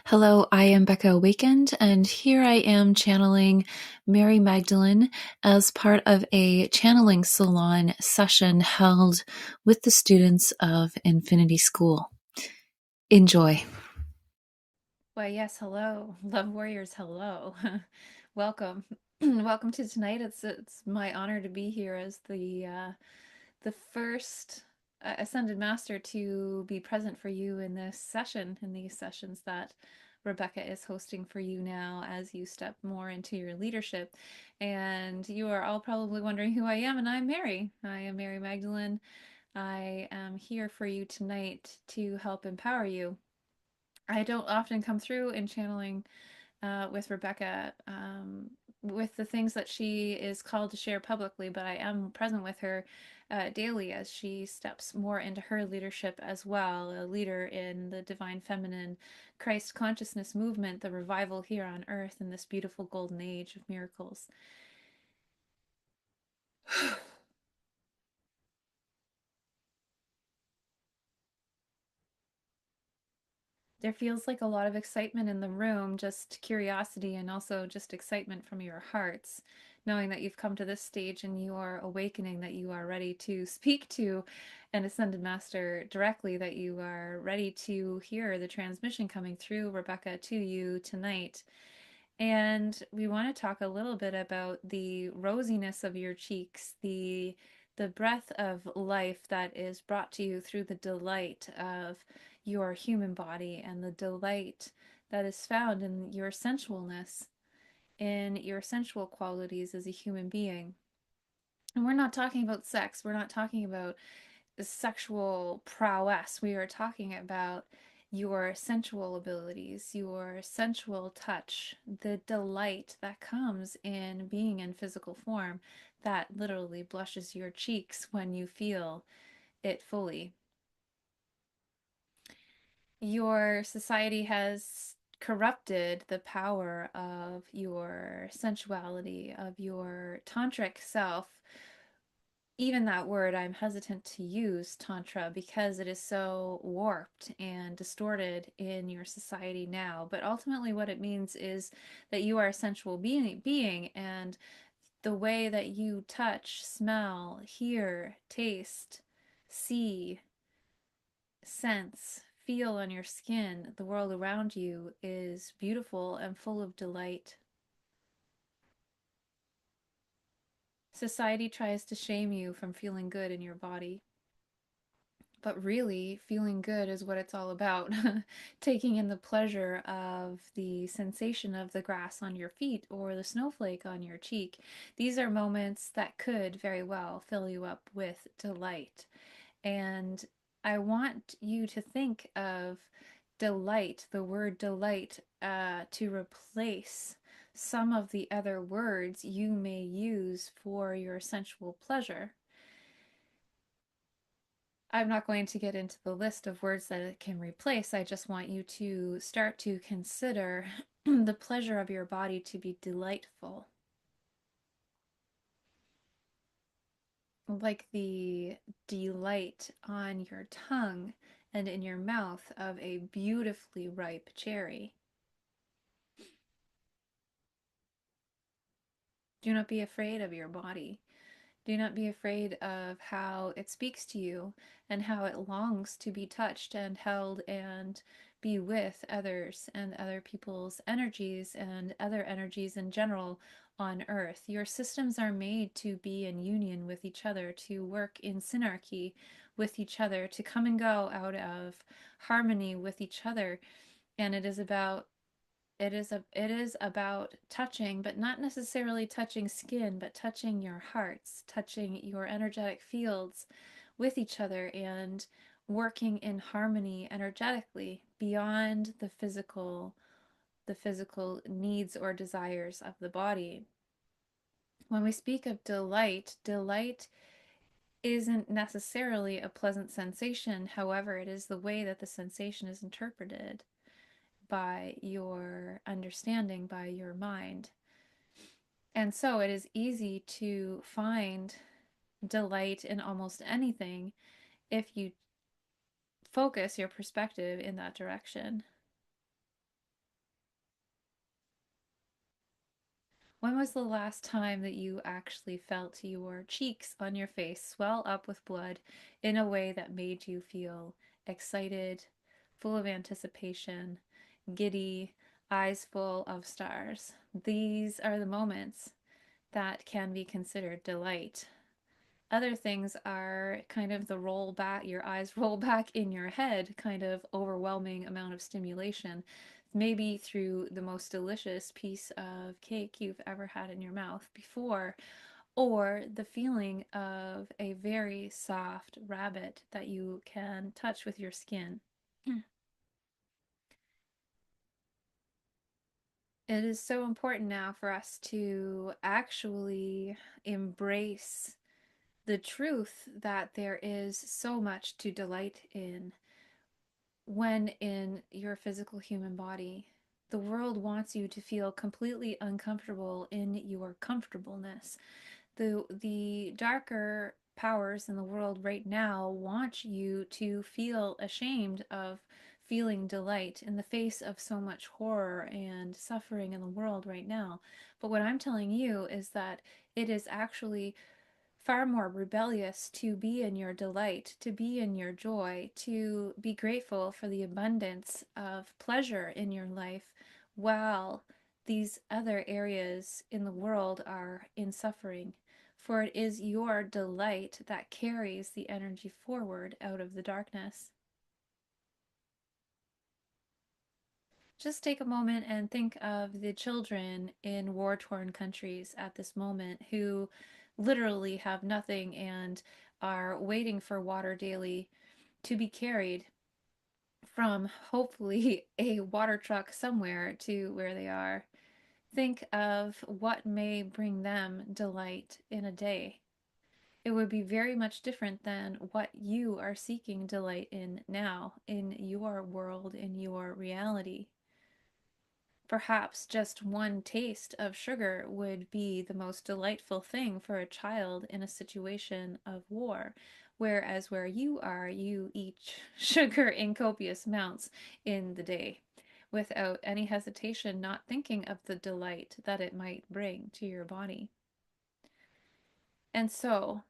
Hello, I am Becca Awakened, and here I am channeling Mary Magdalene as part of a channeling salon session held with the students of Infinity School. Enjoy. Why, yes, hello. Love Warriors, hello. Welcome. Welcome to tonight. It's my honor to be here as the first Ascended Master to be present for you in this session, in these sessions that Rebecca is hosting for you now as you step more into your leadership. And you are all probably wondering who I am, and I'm Mary. I am Mary Magdalene. I am here for you tonight to help empower you. I don't often come through in channeling with Rebecca with the things that she is called to share publicly, but I am present with her daily as she steps more into her leadership as well, a leader in the divine feminine Christ consciousness movement, the revival here on earth in this beautiful golden age of miracles. There feels like a lot of excitement in the room, just curiosity and also just excitement from your hearts, knowing that you've come to this stage and you are awakening, that you are ready to speak to an ascended master directly, that you are ready to hear the transmission coming through Rebecca to you tonight. And we want to talk a little bit about the rosiness of your cheeks, the breath of life that is brought to you through the delight of your human body and the delight that is found in your sensualness, in your sensual qualities as a human being. And we're not talking about sex, we're not talking about sexual prowess. We are talking about your sensual abilities, your sensual touch, the delight that comes in being in physical form that literally blushes your cheeks when you feel it fully. Your society has corrupted the power of your sensuality, of your tantric self. Even that word, I'm hesitant to use tantra because it is so warped and distorted in your society now. But ultimately, what it means is that you are a sensual being, and the way that you touch, smell, hear, taste, see, sense, feel on your skin, the world around you is beautiful and full of delight. Society tries to shame you from feeling good in your body. But really, feeling good is what it's all about. Taking in the pleasure of the sensation of the grass on your feet or the snowflake on your cheek. These are moments that could very well fill you up with delight. And I want you to think of delight, the word delight, to replace some of the other words you may use for your sensual pleasure. I'm not going to get into the list of words that it can replace. I just want you to start to consider the pleasure of your body to be delightful, like the delight on your tongue and in your mouth of a beautifully ripe cherry. Do not be afraid of your body. Do not be afraid of how it speaks to you and how it longs to be touched and held and be with others and other people's energies and other energies in general on earth. Your systems are made to be in union with each other, to work in synarchy with each other, to come and go out of harmony with each other. And it is about touching, but not necessarily touching skin, but touching your hearts, touching your energetic fields with each other and working in harmony energetically beyond the physical needs or desires of the body. When we speak of delight, delight isn't necessarily a pleasant sensation. However, it is the way that the sensation is interpreted by your understanding, by your mind. And so it is easy to find delight in almost anything if you focus your perspective in that direction. When was the last time that you actually felt your cheeks on your face swell up with blood in a way that made you feel excited, full of anticipation, giddy, eyes full of stars? These are the moments that can be considered delight. Other things are kind of the roll back, your eyes roll back in your head, kind of overwhelming amount of stimulation, maybe through the most delicious piece of cake you've ever had in your mouth before, or the feeling of a very soft rabbit that you can touch with your skin. It is so important now for us to actually embrace the truth that there is so much to delight in when in your physical human body. The world wants you to feel completely uncomfortable in your comfortableness. The darker powers in the world right now want you to feel ashamed of feeling delight in the face of so much horror and suffering in the world right now. But what I'm telling you is that it is actually far more rebellious to be in your delight, to be in your joy, to be grateful for the abundance of pleasure in your life while these other areas in the world are in suffering. For it is your delight that carries the energy forward out of the darkness. Just take a moment and think of the children in war torn countries at this moment who literally have nothing and are waiting for water daily to be carried from hopefully a water truck somewhere to where they are. Think of what may bring them delight in a day. It would be very much different than what you are seeking delight in now, in your world, in your reality. Perhaps just one taste of sugar would be the most delightful thing for a child in a situation of war, whereas where you are, you eat sugar in copious amounts in the day without any hesitation, not thinking of the delight that it might bring to your body. And so,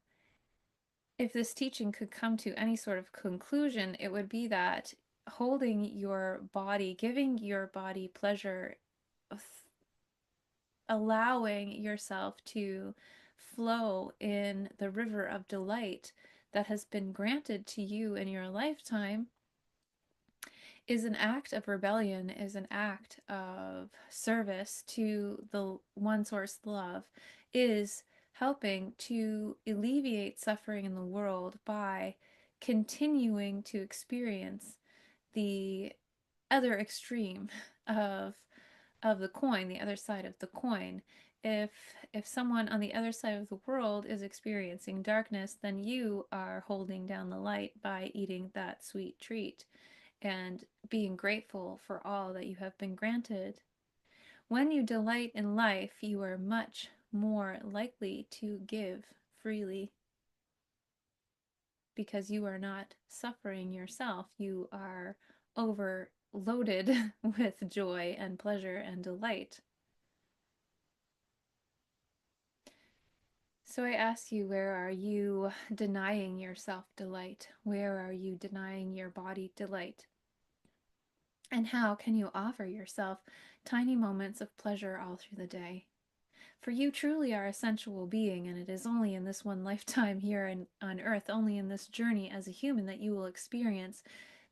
if this teaching could come to any sort of conclusion, it would be that holding your body, giving your body pleasure, allowing yourself to flow in the river of delight that has been granted to you in your lifetime is an act of rebellion, is an act of service to the one source love, is helping to alleviate suffering in the world by continuing to experience the other extreme of the coin, the other side of the coin. If if someone on the other side of the world is experiencing darkness, then you are holding down the light by eating that sweet treat and being grateful for all that you have been granted. When you delight in life, you are much more likely to give freely because you are not suffering yourself. You are overloaded with joy and pleasure and delight. So I ask you, where are you denying yourself delight? Where are you denying your body delight? And how can you offer yourself tiny moments of pleasure all through the day? For you truly are a sensual being, and it is only in this one lifetime here on earth, only in this journey as a human, that you will experience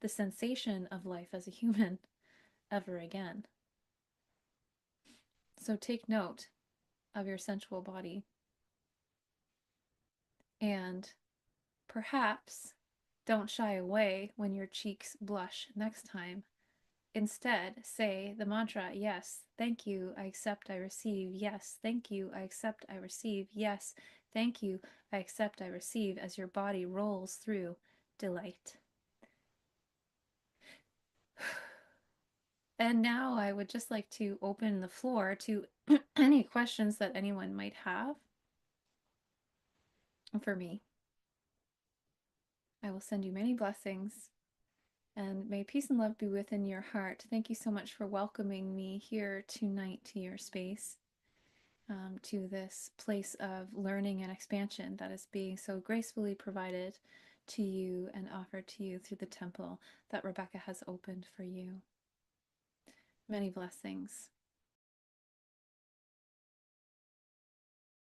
the sensation of life as a human ever again. So take note of your sensual body and perhaps don't shy away when your cheeks blush next time. Instead, say the mantra, yes, thank you, I accept, I receive. Yes, thank you, I accept, I receive. Yes, thank you, I accept, I receive, as your body rolls through delight. And now I would just like to open the floor to any questions that anyone might have for me. I will send you many blessings. And may peace and love be within your heart. Thank you so much for welcoming me here tonight to your space. to this place of learning and expansion that is being so gracefully provided to you and offered to you through the temple that Rebecca has opened for you. Many blessings.